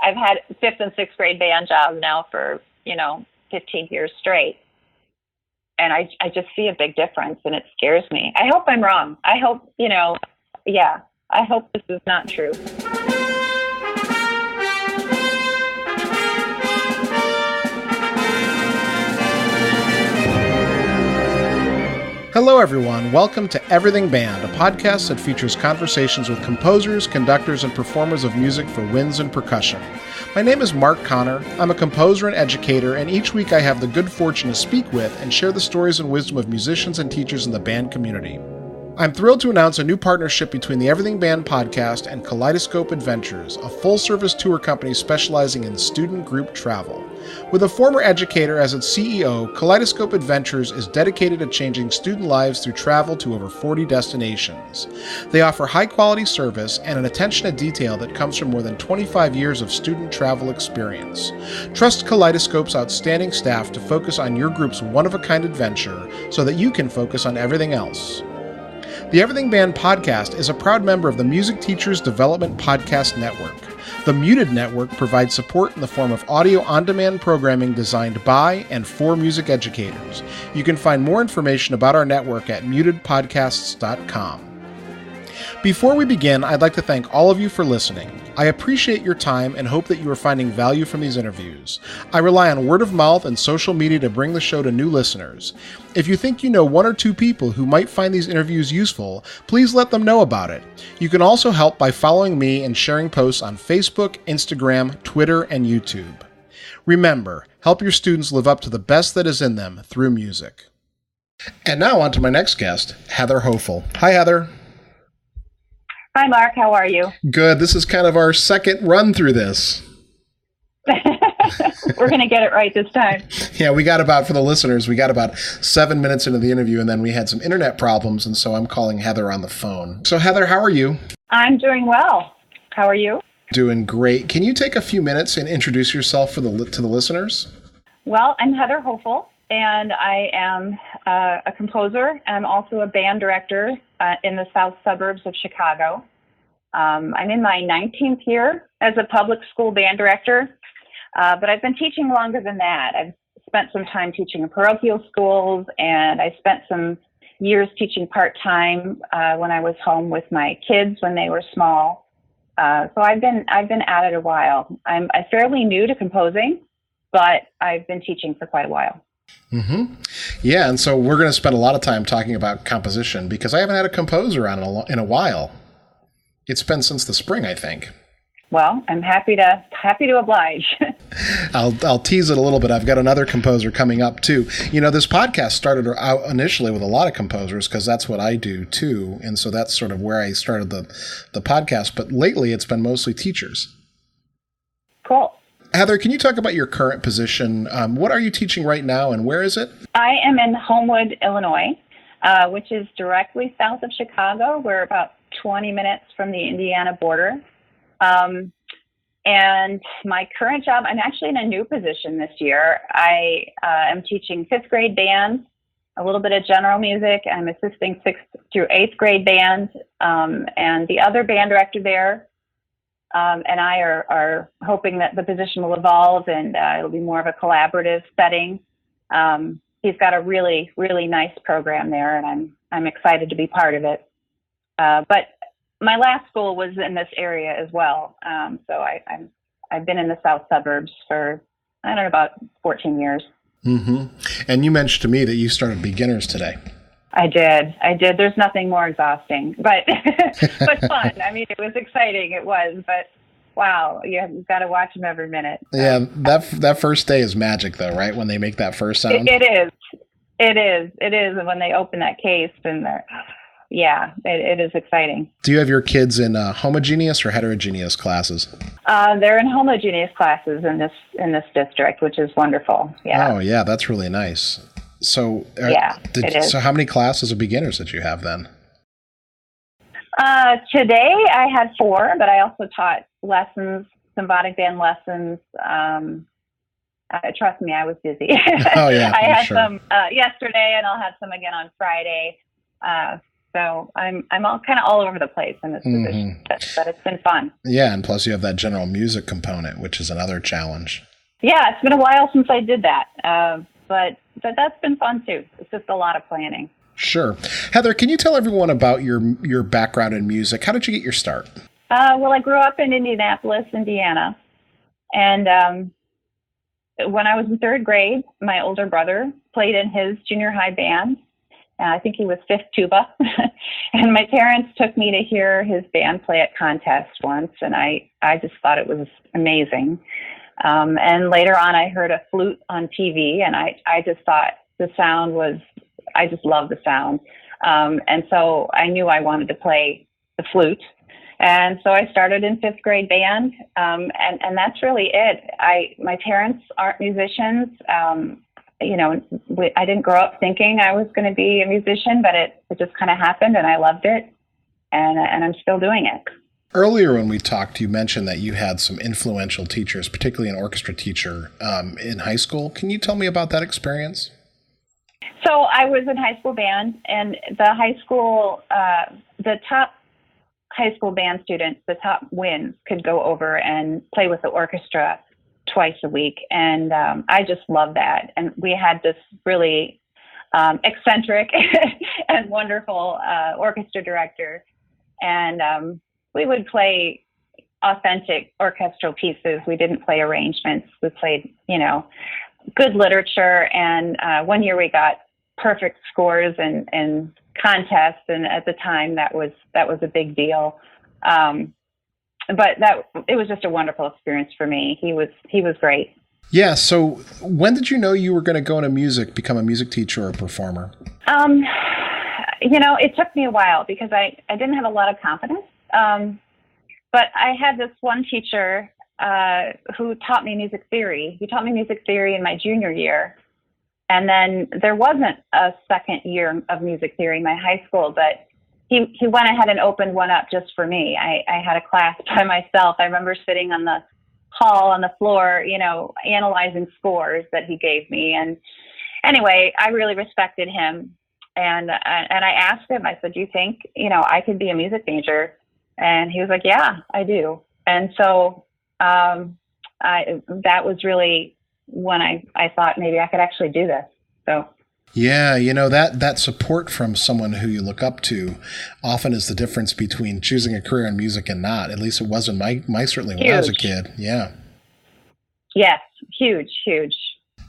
I've had 5th and 6th grade band jobs now for, 15 years straight. And I just see a big difference, and it scares me. I hope I'm wrong. I hope, I hope this is not true. Hello, everyone. Welcome to Everything Band, a podcast that features conversations with composers, conductors, and performers of music for winds and percussion. My name is Mark Connor. I'm a composer and educator, and each week I have the good fortune to speak with and share the stories and wisdom of musicians and teachers in the band community. I'm thrilled to announce a new partnership between the Everything Band podcast and Kaleidoscope Adventures, a full-service tour company specializing in student group travel. With a former educator as its CEO, Kaleidoscope Adventures is dedicated to changing student lives through travel to over 40 destinations. They offer high-quality service and an attention to detail that comes from more than 25 years of student travel experience. Trust Kaleidoscope's outstanding staff to focus on your group's one-of-a-kind adventure so that you can focus on everything else. The Everything Band podcast is a proud member of the Music Teachers Development Podcast Network. The Muted Network provides support in the form of audio on-demand programming designed by and for music educators. You can find more information about our network at mutedpodcasts.com. Before we begin, I'd like to thank all of you for listening. I appreciate your time and hope that you are finding value from these interviews. I rely on word of mouth and social media to bring the show to new listeners. If you think you know one or two people who might find these interviews useful, please let them know about it. You can also help by following me and sharing posts on Facebook, Instagram, Twitter, and YouTube. Remember, help your students live up to the best that is in them through music. And now on to my next guest, Heather Hoefle. Hi, Heather. Hi, Mark. How are you? Good. This is kind of our second run through this. We're going to get it right this time. Yeah, for the listeners, we got about 7 minutes into the interview, and then we had some internet problems, and so I'm calling Heather on the phone. So, Heather, how are you? I'm doing well. How are you? Doing great. Can you take a few minutes and introduce yourself to the listeners? Well, I'm Heather Hoefle, and I am a composer. I'm also a band director in the south suburbs of Chicago. I'm in my 19th year as a public school band director, but I've been teaching longer than that. I've spent some time teaching in parochial schools, and I spent some years teaching part-time when I was home with my kids when they were small. So I've been at it a while. I'm fairly new to composing, but I've been teaching for quite a while. Mm-hmm. Yeah, and so we're going to spend a lot of time talking about composition because I haven't had a composer on in a while. It's been since the spring, I think. Well, I'm happy to oblige. I'll tease it a little bit. I've got another composer coming up too. You know, this podcast started out initially with a lot of composers because that's what I do too, and so that's sort of where I started the podcast. But lately, it's been mostly teachers. Cool. Heather, can you talk about your current position? What are you teaching right now, and where is it? I am in Homewood, Illinois, which is directly south of Chicago. We're about 20 minutes from the Indiana border. And my current job, I'm actually in a new position this year. I am teaching 5th grade band, a little bit of general music. I'm assisting 6th through 8th grade band, and the other band director there and I are hoping that the position will evolve and it'll be more of a collaborative setting. He's got a really, really nice program there, and I'm excited to be part of it. But my last school was in this area as well, so I've been in the south suburbs for about 14 years. Mm-hmm. And you mentioned to me that you started beginners today. I did. There's nothing more exhausting, but but fun. I mean, it was exciting. It was, but wow, you've got to watch them every minute. Yeah, that first day is magic, though, right? When they make that first sound. It is. And when they open that case, and it is exciting. Do you have your kids in homogeneous or heterogeneous classes? They're in homogeneous classes in this district, which is wonderful. Yeah. Oh, yeah, that's really nice. So, it is. So how many classes of beginners did you have then? Today I had 4, but I also taught lessons, symphonic band lessons. Trust me, I was busy. Oh, yeah. I had sure. some yesterday, and I'll have some again on Friday. So I'm all kind of all over the place in this position, but it's been fun. Yeah, and plus you have that general music component, which is another challenge. Yeah, it's been a while since I did that, but that's been fun too. It's just a lot of planning. Sure. Heather, can you tell everyone about your background in music? How did you get your start? Well, I grew up in Indianapolis, Indiana, and when I was in third grade, my older brother played in his junior high band. I think he was fifth tuba. And my parents took me to hear his band play at contests once, and I just thought it was amazing. And later on, I heard a flute on TV, and I just thought the sound was, I just loved the sound. And so I knew I wanted to play the flute. And so I started in fifth grade band, and that's really it. My parents aren't musicians. I didn't grow up thinking I was going to be a musician, but it just kind of happened, and I loved it, and I'm still doing it. Earlier when we talked, you mentioned that you had some influential teachers, particularly an orchestra teacher in high school. Can you tell me about that experience? So I was in high school band, and the top high school band students, the top winds, could go over and play with the orchestra twice a week. And I just love that. And we had this really eccentric and wonderful orchestra director. And we would play authentic orchestral pieces. We didn't play arrangements. We played, good literature. And one year we got perfect scores and contests. And at the time that was a big deal. But it was just a wonderful experience for me. He was great. Yeah. So when did you know you were going to go into music, become a music teacher or a performer? It took me a while because I didn't have a lot of confidence. But I had this one teacher who taught me music theory. He taught me music theory in my junior year. And then there wasn't a second year of music theory in my high school, but he went ahead and opened one up just for me. I had a class by myself. I remember sitting on the hall on the floor, analyzing scores that he gave me. And anyway, I really respected him. And I asked him, I said, do you think, I could be a music major? And he was like, yeah, I do. And so that was really when I thought maybe I could actually do this. So. Yeah, that support from someone who you look up to often is the difference between choosing a career in music and not. At least it was in my certainly when I was a kid. Yeah. Yes, huge.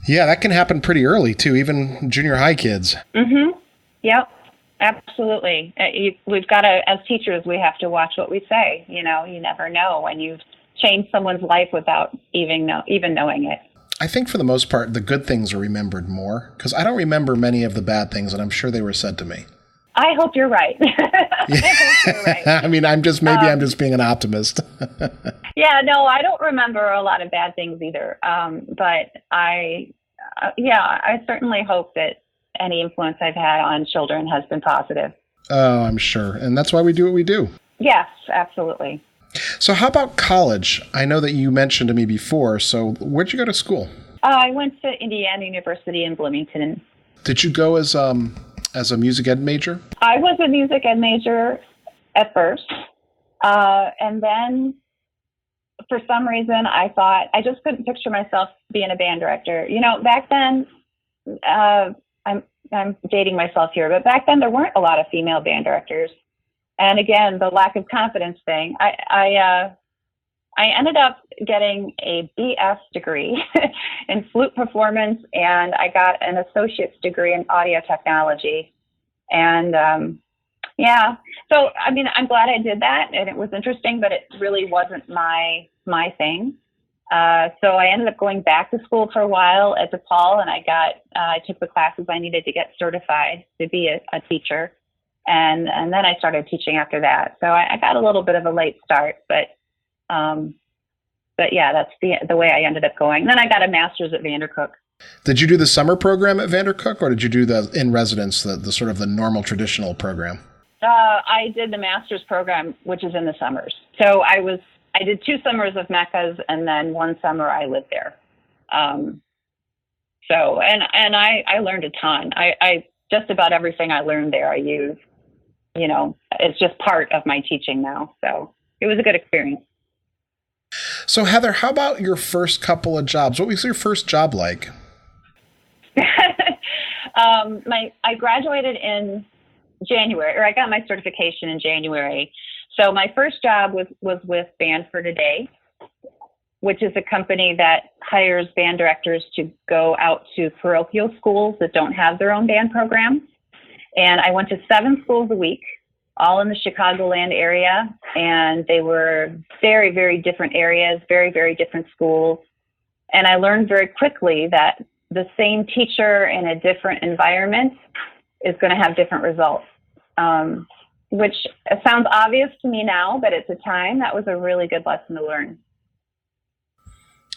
Yeah, that can happen pretty early too, even junior high kids. Mm-hmm. Yep, absolutely. We've got to, as teachers, we have to watch what we say. You never know when you've changed someone's life without even knowing it. I think for the most part, the good things are remembered more because I don't remember many of the bad things, and I'm sure they were said to me. I hope you're right. I hope you're right. I mean, I'm just being an optimist. Yeah, no, I don't remember a lot of bad things either. But I certainly hope that any influence I've had on children has been positive. Oh, I'm sure. And that's why we do what we do. Yes, absolutely. So how about college? I know that you mentioned to me before. So where'd you go to school? I went to Indiana University in Bloomington. Did you go as a music ed major? I was a music ed major at first. And then for some reason, I thought I just couldn't picture myself being a band director. Back then, I'm dating myself here, but back then there weren't a lot of female band directors. And again, the lack of confidence thing. I ended up getting a BS degree in flute performance, and I got an associate's degree in audio technology. And so I mean, I'm glad I did that, and it was interesting, but it really wasn't my thing. So I ended up going back to school for a while at DePaul, and I took the classes I needed to get certified to be a teacher. And then I started teaching after that. So I got a little bit of a late start, but yeah, that's the way I ended up going. Then I got a master's at VanderCook. Did you do the summer program at VanderCook, or did you do the in residence, the sort of the normal traditional program? I did the master's program, which is in the summers. So I did 2 summers of Meccas, and then 1 summer I lived there. I learned a ton. I just about everything I learned there I used. it's just part of my teaching now. So it was a good experience. So Heather, how about your first couple of jobs? What was your first job like? I graduated in January, or I got my certification in January. So my first job was with Band for Today, which is a company that hires band directors to go out to parochial schools that don't have their own band program. And I went to 7 schools a week, all in the Chicagoland area. And they were very, very different areas, very, very different schools. And I learned very quickly that the same teacher in a different environment is going to have different results, which sounds obvious to me now, but at the time, that was a really good lesson to learn.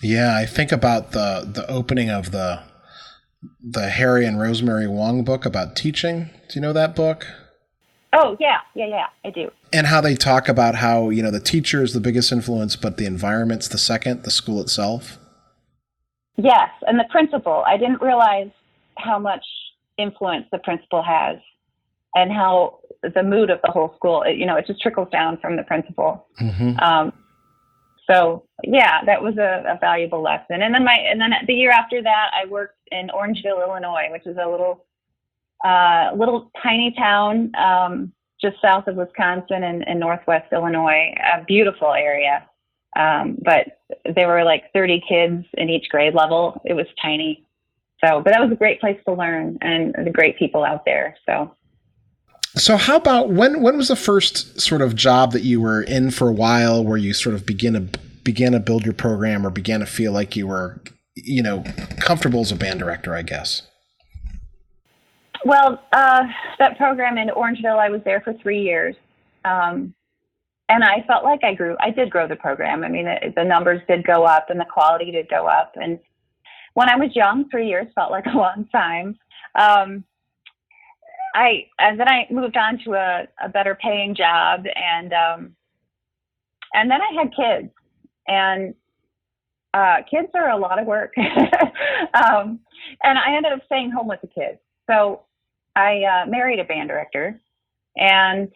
Yeah, I think about the opening of the Harry and Rosemary Wong book about teaching. Do you know that book? Oh, yeah, I do. And how they talk about how, the teacher is the biggest influence, but the environment's the second, the school itself. Yes, and the principal. I didn't realize how much influence the principal has and how the mood of the whole school, it just trickles down from the principal. Mm-hmm. So yeah, that was a valuable lesson. And then the year after that, I worked in Orangeville, Illinois, which is a little tiny town just south of Wisconsin in northwest Illinois, a beautiful area. But there were like 30 kids in each grade level. It was tiny. But that was a great place to learn, and the great people out there. So how about when was the first sort of job that you were in for a while where you sort of began to build your program or began to feel like you were, comfortable as a band director, I guess? Well, that program in Orangeville, I was there for 3 years. And I felt like I did grow the program. I mean, the numbers did go up and the quality did go up. And when I was young, 3 years felt like a long time. And then I moved on to a better paying job, and then I had kids, and kids are a lot of work. And I ended up staying home with the kids. So I married a band director, and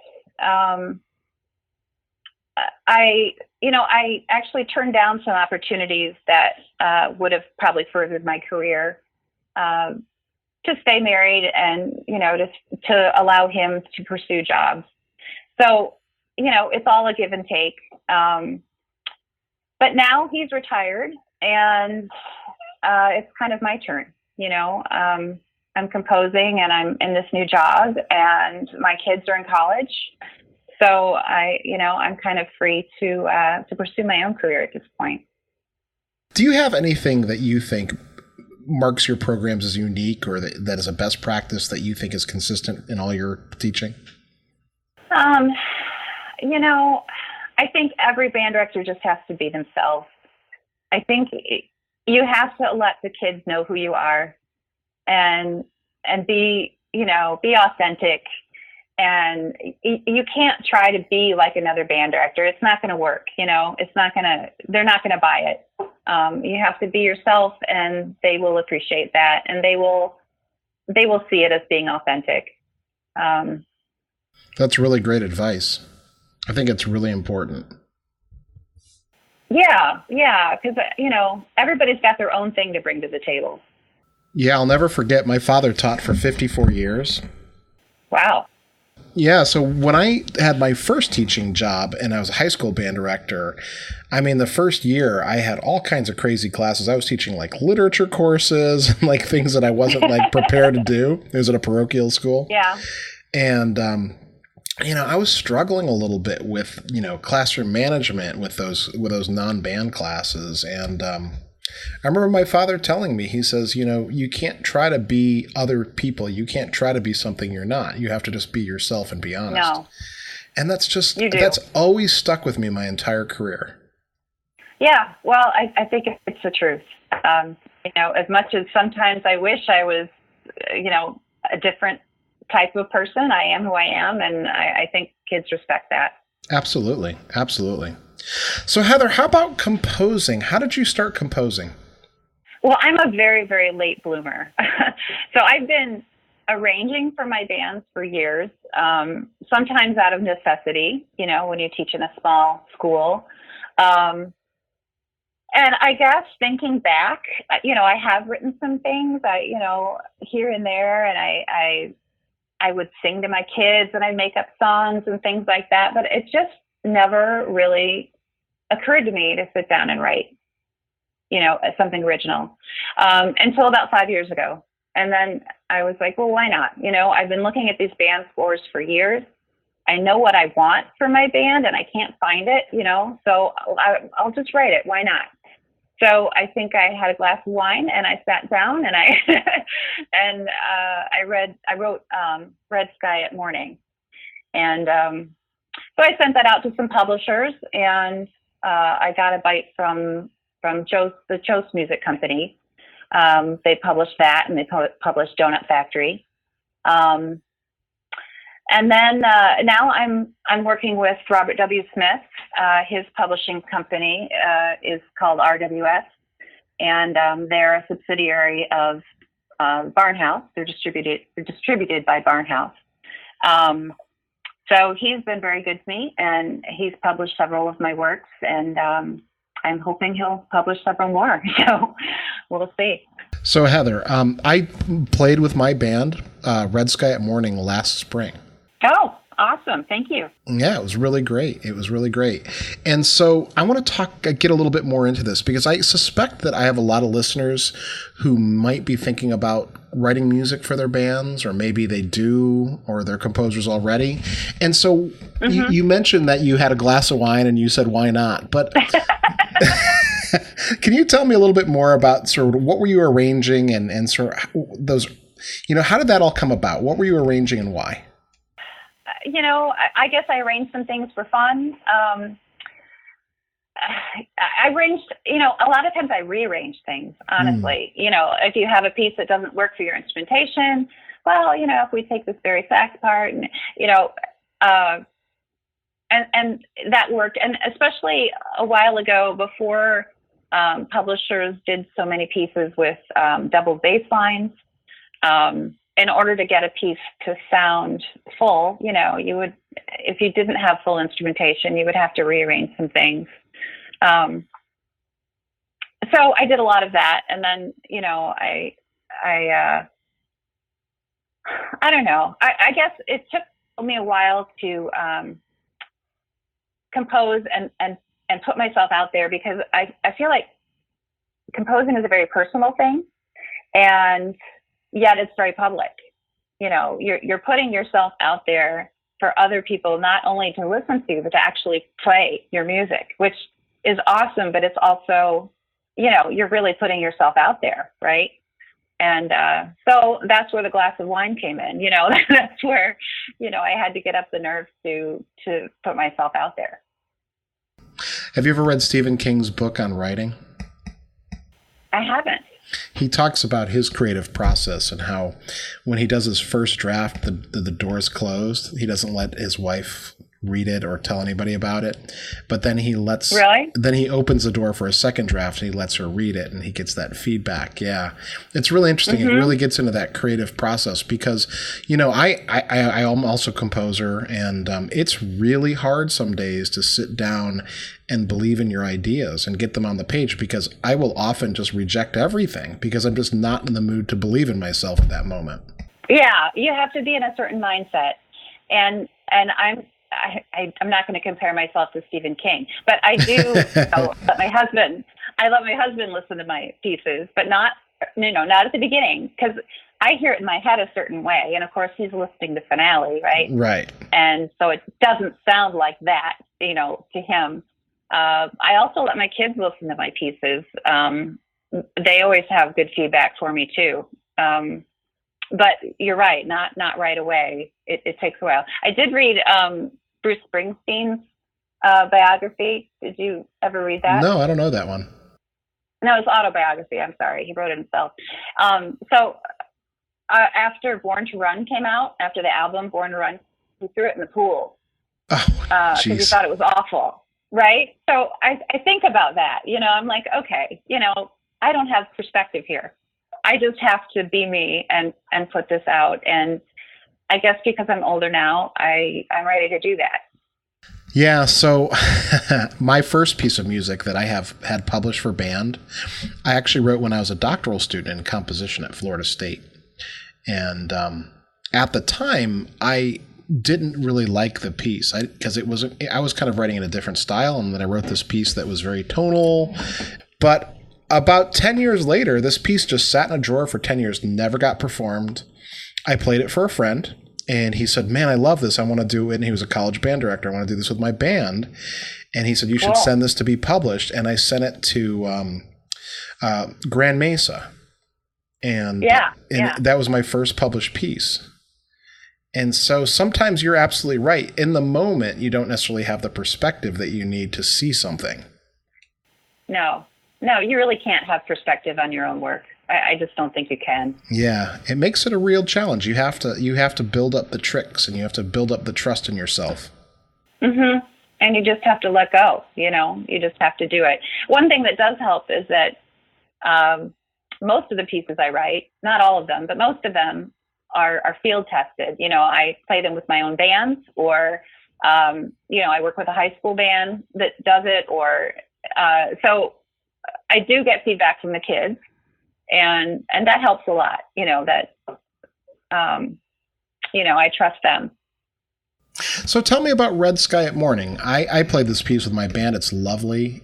I actually turned down some opportunities that would have probably furthered my career to stay married and, to allow him to pursue jobs. So, it's all a give and take. But now he's retired, and it's kind of my turn. I'm composing and I'm in this new job, and my kids are in college. So I'm kind of free to pursue my own career at this point. Do you have anything that you think marks your programs as unique, or that is a best practice that you think is consistent in all your teaching? I think every band director just has to be themselves. I think you have to let the kids know who you are, and be authentic. And you can't try to be like another band director. It's not going to work. They're not going to buy it. You have to be yourself, and they will appreciate that. And they will see it as being authentic. That's really great advice. I think it's really important. Yeah. Because, everybody's got their own thing to bring to the table. Yeah. I'll never forget, my father taught for 54 years. Wow. Yeah, so when I had my first teaching job and I was a high school band director, I mean, the first year I had all kinds of crazy classes. I was teaching like literature courses and like things that I wasn't like prepared to do. It was at a parochial school. Yeah. And, I was struggling a little bit with, classroom management with those non-band classes. And I remember my father telling me, he says, you can't try to be other people. You can't try to be something you're not. You have to just be yourself and be honest. No. And that's always stuck with me my entire career. Yeah. Well, I think it's the truth. As much as sometimes I wish I was, a different type of person, I am who I am. And I think kids respect that. Absolutely. Absolutely. So Heather, how about composing? How did you start composing? Well, I'm a very, very late bloomer. So I've been arranging for my bands for years, sometimes out of necessity, when you teach in a small school. And I guess thinking back, I have written some things, here and there, and I would sing to my kids and I'd make up songs and things like that, but it just never really occurred to me to sit down and write, something original, until about 5 years ago. And then I was like, well, why not? I've been looking at these band scores for years. I know what I want for my band and I can't find it, so I'll just write it. Why not? So I think I had a glass of wine and I sat down and I wrote Red Sky at Morning. And so I sent that out to some publishers, and I got a bite from the Kjos Music Company. They published that, and they published Donut Factory. And then now I'm working with Robert W. Smith. His publishing company is called RWS, and they're a subsidiary of Barnhouse. They're distributed by Barnhouse. So he's been very good to me, and he's published several of my works, and I'm hoping he'll publish several more. So we'll see. So Heather, I played with my band, Red Sky at Morning, last spring. Oh, awesome. Thank you. Yeah, it was really great. And so I want to get a little bit more into this, because I suspect that I have a lot of listeners who might be thinking about writing music for their bands, or maybe they do, or they're composers already. And so you mentioned that you had a glass of wine and you said, why not? But can you tell me a little bit more about sort of what were you arranging and sort of those, how did that all come about? What were you arranging and why? I guess I arranged some things for fun. I arranged, a lot of times I rearrange things, honestly. If you have a piece that doesn't work for your instrumentation, well, if we take this very sax part and, and that worked. And especially a while ago, before publishers did so many pieces with double bass lines, in order to get a piece to sound full, you would, if you didn't have full instrumentation, you would have to rearrange some things. So I did a lot of that. And then, I don't know. I guess it took me a while to compose and put myself out there, because I feel like composing is a very personal thing, and yet it's very public. You're putting yourself out there for other people, not only to listen to, but to actually play your music, which is awesome. But it's also, you're really putting yourself out there, right? And so that's where the glass of wine came in. That's where, I had to get up the nerve to put myself out there. Have you ever read Stephen King's book on writing? I haven't. He talks about his creative process and how when he does his first draft, the door's closed. He doesn't let his wife read it or tell anybody about it. But then he then he opens the door for a second draft and he lets her read it, and he gets that feedback. Yeah. It's really interesting. It really gets into that creative process because, I am also a composer, and it's really hard some days to sit down and believe in your ideas and get them on the page, because I will often just reject everything because I'm just not in the mood to believe in myself at that moment. Yeah, you have to be in a certain mindset. And I'm not going to compare myself to Stephen King, but I do let my husband listen to my pieces, but not at the beginning, because I hear it in my head a certain way. And of course he's listening to finale, right? Right. And so it doesn't sound like that, to him. I also let my kids listen to my pieces. They always have good feedback for me too. But you're right, not right away. It takes a while. I did read Bruce Springsteen's biography. Did you ever read that? No, I don't know that one. No, it's autobiography. I'm sorry. He wrote it himself. So after Born to Run came out, after the album Born to Run, he threw it in the pool. Because he thought it was awful. Right? So I think about that. I'm like, okay, I don't have perspective here. I just have to be me and put this out. And I guess because I'm older now, I'm ready to do that. Yeah, so my first piece of music that I have had published for band, I actually wrote when I was a doctoral student in composition at Florida State. And at the time, I didn't really like the piece because I was kind of writing in a different style, and then I wrote this piece that was very tonal. But about 10 years later, this piece just sat in a drawer for 10 years, never got performed. I played it for a friend, and he said, "Man, I love this. I want to do it." And he was a college band director. "I want to do this with my band." And he said, "You should send this to be published." And I sent it to Grand Mesa. And that was my first published piece. And so sometimes you're absolutely right. In the moment, you don't necessarily have the perspective that you need to see something. No, you really can't have perspective on your own work. I just don't think you can. Yeah, it makes it a real challenge. You have to build up the tricks, and you have to build up the trust in yourself. Mm-hmm. And you just have to let go. You just have to do it. One thing that does help is that most of the pieces I write, not all of them, but most of them are field tested. I play them with my own bands, or I work with a high school band that does it, or so I do get feedback from the kids. And that helps a lot, I trust them. So tell me about Red Sky at Morning. I played this piece with my band. It's lovely.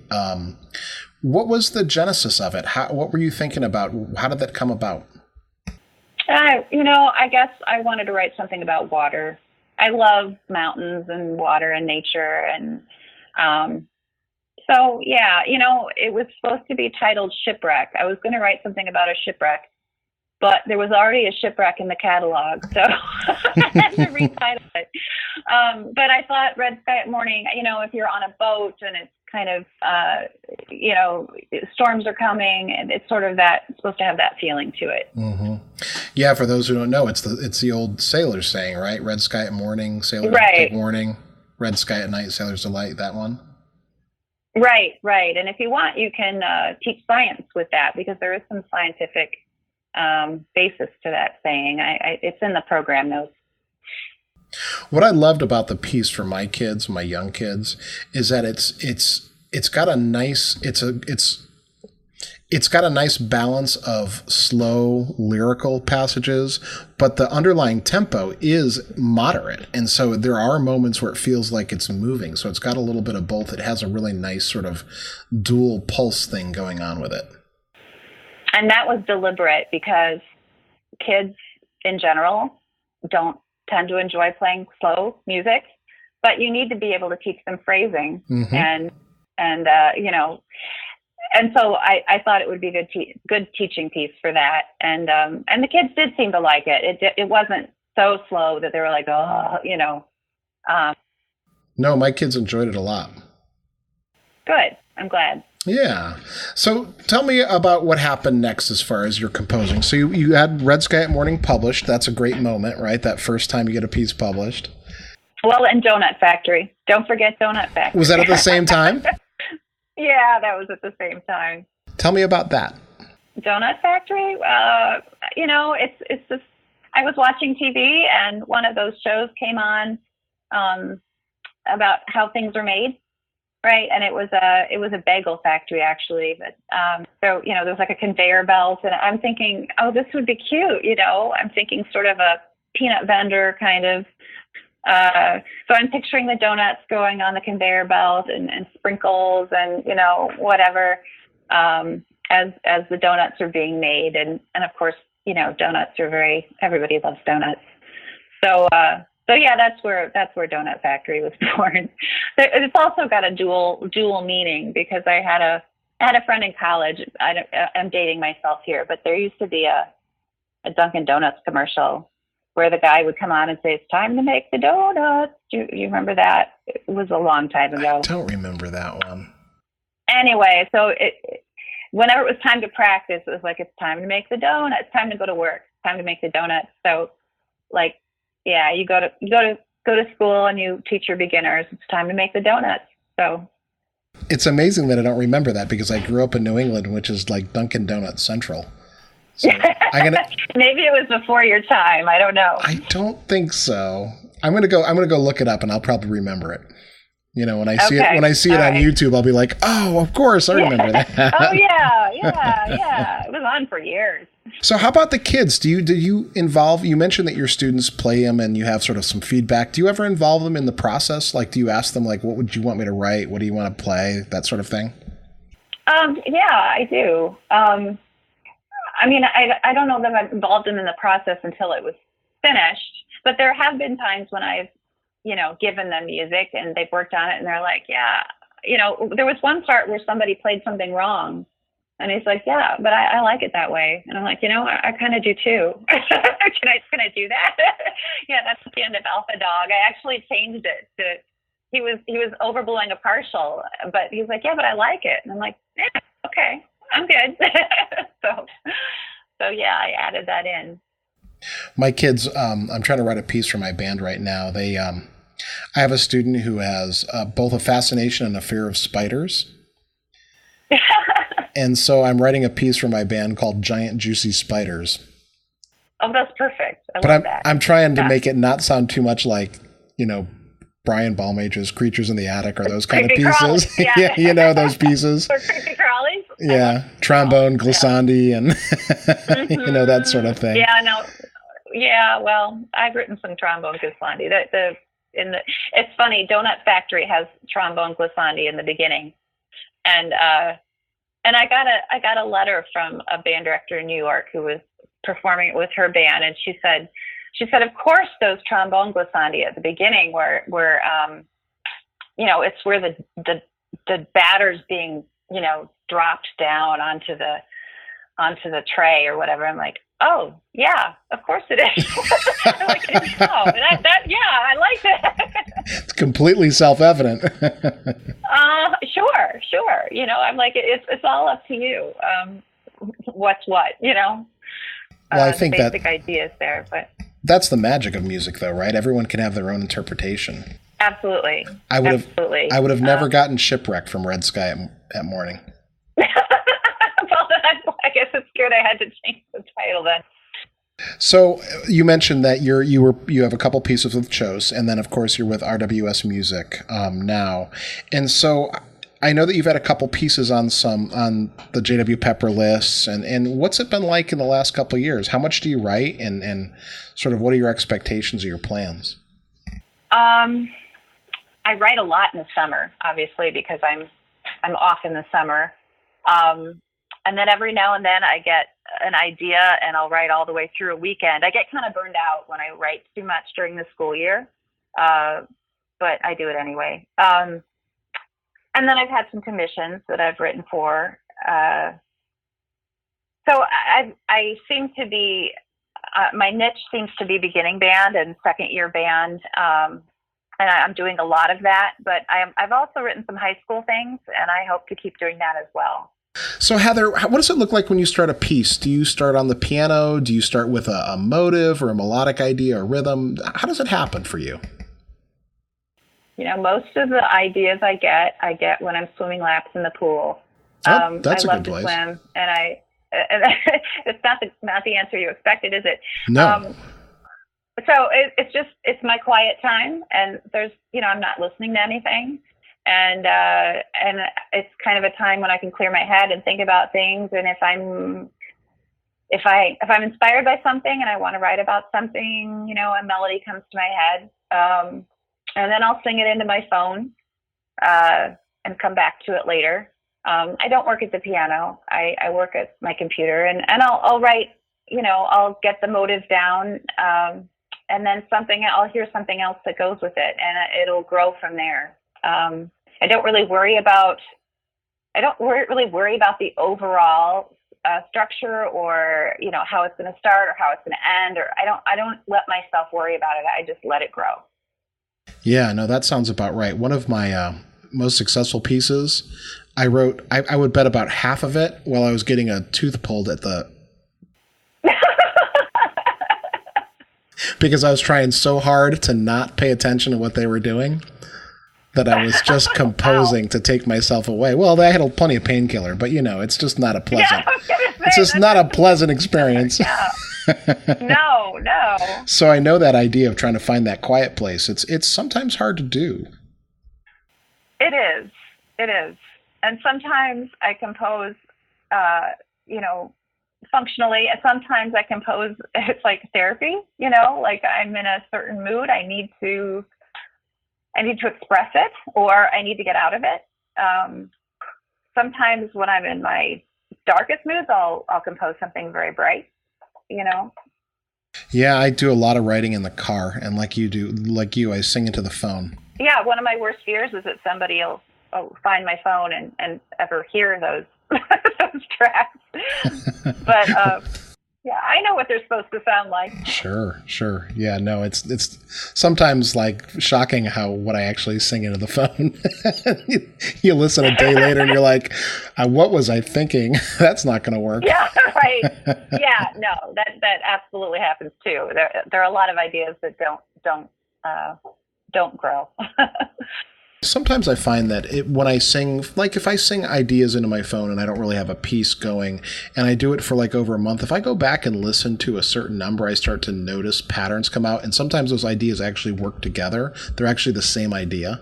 What was the genesis of it? What were you thinking about? How did that come about? I guess I wanted to write something about water. I love mountains and water and nature. And so, yeah, it was supposed to be titled Shipwreck. I was going to write something about a shipwreck, but there was already a shipwreck in the catalog, so I had to retitle it. But I thought Red Sky at Morning, if you're on a boat and it's kind of, storms are coming, and it's sort of it's supposed to have that feeling to it. Mm-hmm. Yeah, for those who don't know, it's the old sailor's saying, right? Red sky at morning, sailors take warning. Red sky at night, sailors delight. That one. Right. And if you want, you can teach science with that, because there is some scientific basis to that saying. It's in the program notes. What I loved about the piece for my kids, my young kids, is that it's got a nice it's got a nice balance of slow lyrical passages, but the underlying tempo is moderate. And so there are moments where it feels like it's moving. So it's got a little bit of both. It has a really nice sort of dual pulse thing going on with it. And that was deliberate, because kids in general don't tend to enjoy playing slow music, but you need to be able to teach them phrasing. Mm-hmm. And so I thought it would be a good teaching piece for that. And the kids did seem to like it. It wasn't so slow that they were like, No, my kids enjoyed it a lot. Good. I'm glad. Yeah. So tell me about what happened next as far as your composing. So you had Red Sky at Morning published. That's a great moment, right? That first time you get a piece published. Well, and Donut Factory. Don't forget Donut Factory. Was that at the same time? Yeah, that was at the same time. Tell me about that. Donut Factory? It's just, I was watching TV, and one of those shows came on about how things are made. Right. And it was a bagel factory, actually. But so, there's like a conveyor belt, and I'm thinking, oh, this would be cute. I'm thinking sort of a peanut vendor kind of. So I'm picturing the donuts going on the conveyor belt, and sprinkles and, whatever, as the donuts are being made. And of course, donuts are everybody loves donuts. So yeah, that's where Donut Factory was born. It's also got a dual meaning, because I had a friend in college. I'm dating myself here, but there used to be a Dunkin' Donuts commercial where the guy would come on and say, "It's time to make the donuts." Do you remember that? It was a long time ago. I don't remember that one. Anyway, so whenever it was time to practice, it was like, it's time to make the donuts. It's time to go to work. It's time to make the donuts. So, like, yeah, you go to school and you teach your beginners. It's time to make the donuts. So it's amazing that I don't remember that, because I grew up in New England, which is like Dunkin' Donuts Central. So Maybe it was before your time. I don't know. I don't think so. I'm gonna go look it up, and I'll probably remember it. You know, when I see it on YouTube, I'll be like, oh, of course, I remember that. Oh yeah. It was on for years. So how about the kids? Do you involve? You mentioned that your students play them, and you have sort of some feedback. Do you ever involve them in the process? Like, do you ask them, like, what would you want me to write? What do you want to play? That sort of thing. Yeah, I do. I mean, I don't know that I've involved them in the process until it was finished, but there have been times when I've, given them music and they've worked on it and they're like, yeah, there was one part where somebody played something wrong and he's like, yeah, but I like it that way. And I'm like, I kind of do too. Can I do that? Yeah, that's the end of Alpha Dog. I actually changed it to, he was overblowing a partial, but he's like, yeah, but I like it. And I'm like, yeah, okay, I'm good. So yeah, I added that in. My kids, I'm trying to write a piece for my band right now. I have a student who has both a fascination and a fear of spiders. And so I'm writing a piece for my band called Giant Juicy Spiders. Oh, that's perfect. I love that. I'm trying to make it not sound too much like, Brian Ballmage's Creatures in the Attic or those kind of pieces. Yeah, those pieces. Or creepy crawlies. Yeah, trombone, glissandi, and that sort of thing. Yeah, no. Yeah, well, I've written some trombone glissandi. It's funny. Donut Factory has trombone glissandi in the beginning, and I got a letter from a band director in New York who was performing it with her band, and she said, of course, those trombone glissandi at the beginning where it's where the batter's being dropped down onto the tray or whatever. I'm like, oh yeah, of course it is. I'm like, oh, I like that. It's completely self-evident. Sure. I'm like, it's all up to you. What's what, Well, I think the basic ideas there, but that's the magic of music, though, right? Everyone can have their own interpretation. Absolutely. I would have never gotten Shipwrecked from Red Sky at Morning. Well, I guess it's good I had to change the title then. So you mentioned that you have a couple pieces with Kjos, and then of course you're with RWS Music now, and so I know that you've had a couple pieces on the J.W. Pepper lists, and what's it been like in the last couple of years? How much do you write, and sort of what are your expectations or your plans? I write a lot in the summer, obviously, because I'm off in the summer. And then every now and then I get an idea and I'll write all the way through a weekend. I get kind of burned out when I write too much during the school year. But I do it anyway. And then I've had some commissions that I've written for. So I seem to be, my niche seems to be beginning band and second year band. And I'm doing a lot of that, but I've also written some high school things and I hope to keep doing that as well. So Heather, what does it look like when you start a piece? Do you start on the piano? Do you start with a motive or a melodic idea or rhythm? How does it happen for you? Most of the ideas I get when I'm swimming laps in the pool. That's I a love good place. to swim, and it's not the answer you expected, is it? No. So it's my quiet time, and there's I'm not listening to anything. And it's kind of a time when I can clear my head and think about things. And if I'm inspired by something and I want to write about something, a melody comes to my head, and then I'll sing it into my phone and come back to it later. I don't work at the piano. I work at my computer, and I'll write. I'll get the motive down, and then I'll hear something else that goes with it, and it'll grow from there. I don't really worry about the overall structure or how it's going to start or how it's going to end, or I don't let myself worry about it. I just let it grow. Yeah, no, that sounds about right. One of my most successful pieces, I wrote. I would bet about half of it while I was getting a tooth pulled at the. Because I was trying so hard to not pay attention to what they were doing. that I was just composing to take myself away. Well, I had plenty of painkiller, but it's just not a pleasant. It's just not a pleasant experience. No. So I know that idea of trying to find that quiet place. It's sometimes hard to do. It is. And sometimes I compose, functionally. And sometimes I compose, it's like therapy, like I'm in a certain mood. I need to express it, or I need to get out of it. Sometimes when I'm in my darkest moods, I'll compose something very bright, Yeah, I do a lot of writing in the car, and like you, I sing into the phone. Yeah, one of my worst fears is that somebody will find my phone and ever hear those those tracks. But yeah, I know what they're supposed to sound like. Sure. Yeah, no, it's sometimes like shocking what I actually sing into the phone. You listen a day later and you're like, what was I thinking? That's not going to work. Yeah, right. Yeah, no, that absolutely happens too. There are a lot of ideas that don't grow. Sometimes I find that when I sing, like if I sing ideas into my phone and I don't really have a piece going, and I do it for like over a month, if I go back and listen to a certain number, I start to notice patterns come out, and sometimes those ideas actually work together. They're actually the same idea.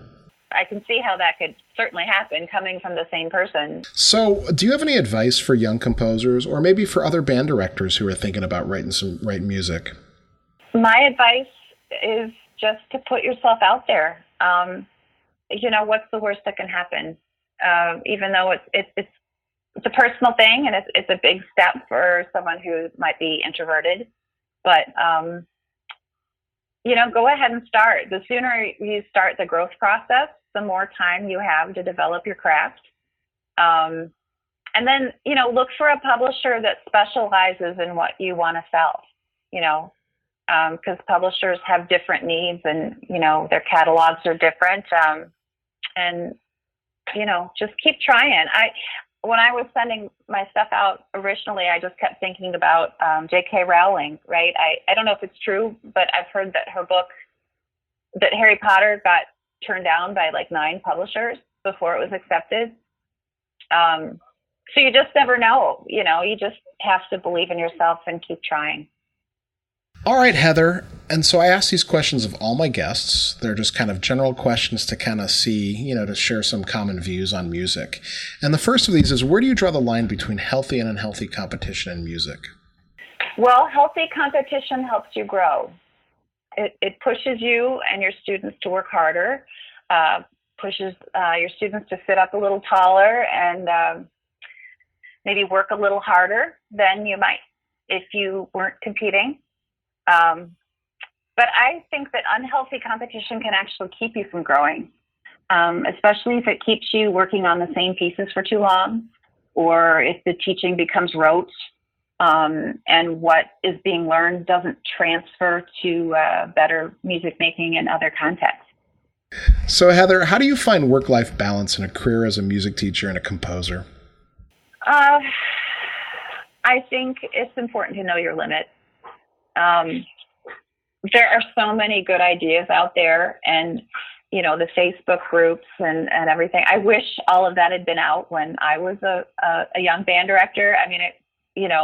I can see how that could certainly happen coming from the same person. So do you have any advice for young composers, or maybe for other band directors who are thinking about writing music? My advice is just to put yourself out there. What's the worst that can happen? Even though it's a personal thing, and it's a big step for someone who might be introverted, but go ahead and start. The sooner you start the growth process, the more time you have to develop your craft. And then look for a publisher that specializes in what you want to sell. Because publishers have different needs, and their catalogs are different. And, just keep trying. When I was sending my stuff out originally, I just kept thinking about J.K. Rowling, right? I don't know if it's true, but I've heard that her book, that Harry Potter got turned down by like 9 publishers before it was accepted. So you just never know, you just have to believe in yourself and keep trying. All right, Heather. And so I ask these questions of all my guests. They're just kind of general questions to kind of see, to share some common views on music. And the first of these is, where do you draw the line between healthy and unhealthy competition in music? Well, healthy competition helps you grow. It pushes you and your students to work harder, pushes your students to sit up a little taller and maybe work a little harder than you might if you weren't competing. But I think that unhealthy competition can actually keep you from growing, especially if it keeps you working on the same pieces for too long, or if the teaching becomes rote, and what is being learned doesn't transfer to better music making in other contexts. So, Heather, how do you find work-life balance in a career as a music teacher and a composer? I think it's important to know your limits. There are so many good ideas out there, and the Facebook groups and everything. I wish all of that had been out when I was a young band director. I mean,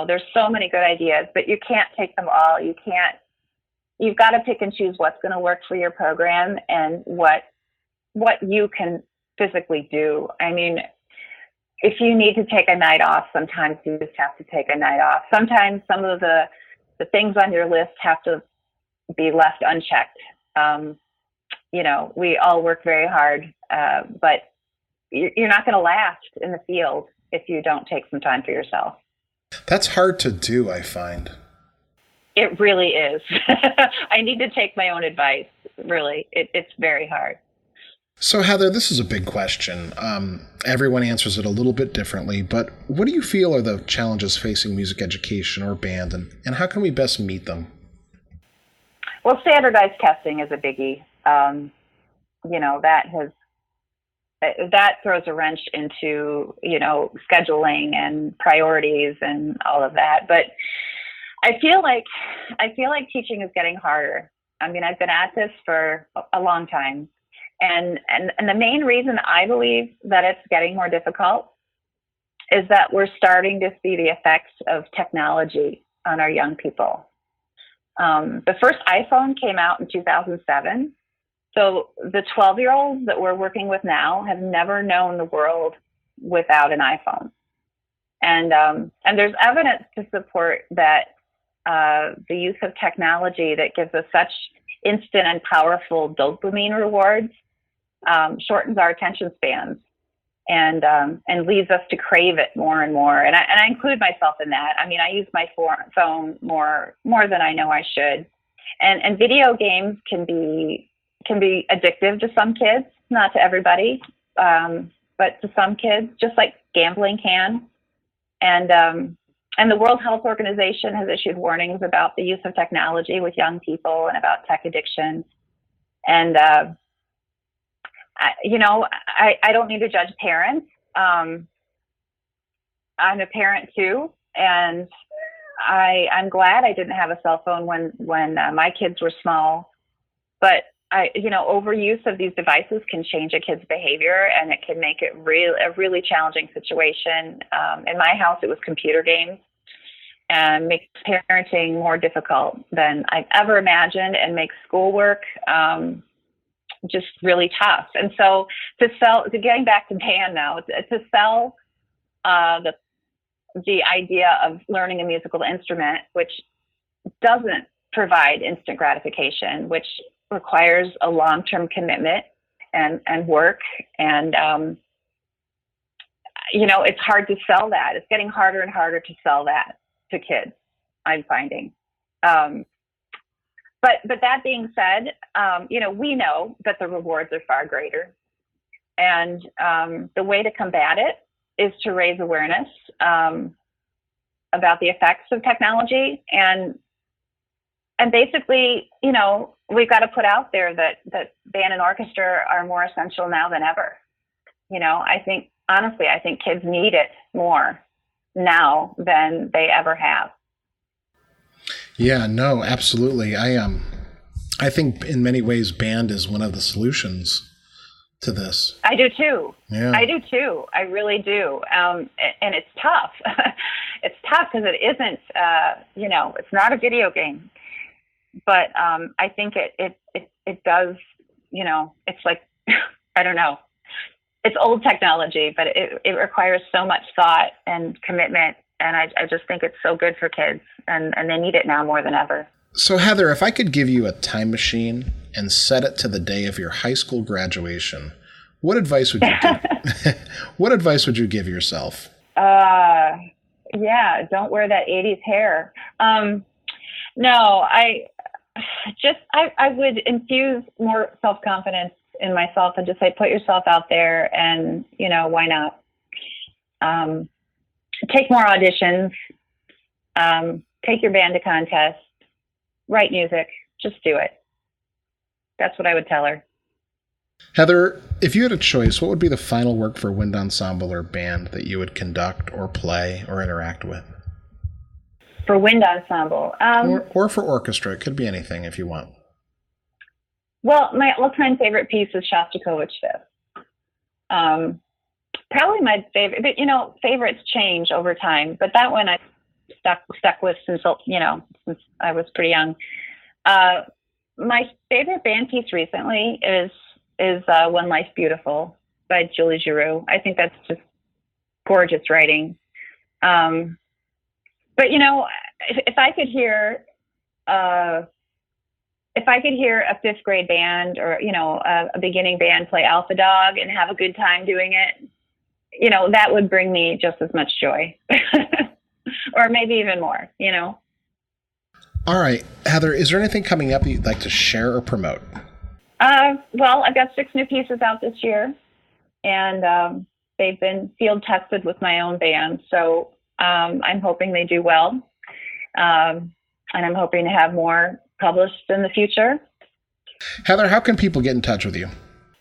there's so many good ideas, but you can't take them all. You've got to pick and choose what's going to work for your program and what you can physically do. I mean, if you need to take a night off, sometimes you just have to take a night off. Sometimes some of the things on your list have to be left unchecked. We all work very hard, but you're not going to last in the field if you don't take some time for yourself. That's hard to do, I find. It really is. I need to take my own advice. Really, it's very hard. So, Heather, this is a big question. Everyone answers it a little bit differently, but what do you feel are the challenges facing music education or band, and how can we best meet them? Well, standardized testing is a biggie. That throws a wrench into, scheduling and priorities and all of that. But I feel like teaching is getting harder. I mean, I've been at this for a long time. And the main reason I believe that it's getting more difficult is that we're starting to see the effects of technology on our young people. The first iPhone came out in 2007. So the 12-year-olds that we're working with now have never known the world without an iPhone. And there's evidence to support that the use of technology that gives us such instant and powerful dopamine rewards shortens our attention spans and leads us to crave it more and more. And I include myself in that. I mean, I use my phone more than I know I should. And video games can be addictive to some kids, not to everybody, but to some kids, just like gambling can. And the World Health Organization has issued warnings about the use of technology with young people and about tech addiction. And I don't need to judge parents. I'm a parent too, and I'm glad I didn't have a cell phone when my kids were small. But overuse of these devices can change a kid's behavior, and it can make it a really challenging situation. In my house, it was computer games, and makes parenting more difficult than I've ever imagined, and makes schoolwork just really tough. And so getting back to band now, to sell the idea of learning a musical instrument, which doesn't provide instant gratification, which requires a long-term commitment and work. And, it's hard to sell that. It's getting harder and harder to sell that to kids, I'm finding. But that being said, we know that the rewards are far greater. And the way to combat it is to raise awareness about the effects of technology. And basically, we've got to put out there that band and orchestra are more essential now than ever. I think kids need it more now than they ever have. Yeah, no, absolutely. I think in many ways band is one of the solutions to this. I do too. Yeah. I do too. I really do. And it's tough. It's tough because it isn't, it's not a video game. But I think it does, it's like, I don't know. It's old technology, but it requires so much thought and commitment. And I just think it's so good for kids, and they need it now more than ever. So Heather, if I could give you a time machine and set it to the day of your high school graduation, what advice would you give? What advice would you give yourself? Don't wear that 80s hair. No, I would infuse more self-confidence in myself and just say, put yourself out there, and, why not? Take more auditions, take your band to contests, write music, just do it. That's what I would tell her. Heather, if you had a choice, what would be the final work for wind ensemble or band that you would conduct or play or interact with? For wind ensemble? Or for orchestra. It could be anything if you want. Well, my all-time favorite piece is Shostakovich Fifth. Probably my favorite, but favorites change over time. But that one I stuck with since I was pretty young. My favorite band piece recently is When Life's Beautiful by Julie Giroux. I think that's just gorgeous writing. But if I could hear a fifth grade band or a beginning band play Alpha Dog and have a good time doing it, that would bring me just as much joy, or maybe even more. All right, Heather, is there anything coming up you'd like to share or promote? Well, I've got 6 new pieces out this year, and they've been field tested with my own band, so I'm hoping they do well, and I'm hoping to have more published in the future. Heather, how can people get in touch with you?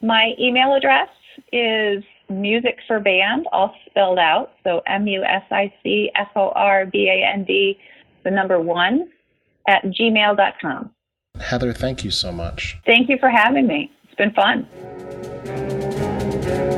My email address is musicforband, all spelled out, so MUSICFORBAND, the number 1, @gmail.com. Heather, thank you so much. Thank you for having me. It's been fun. Bye.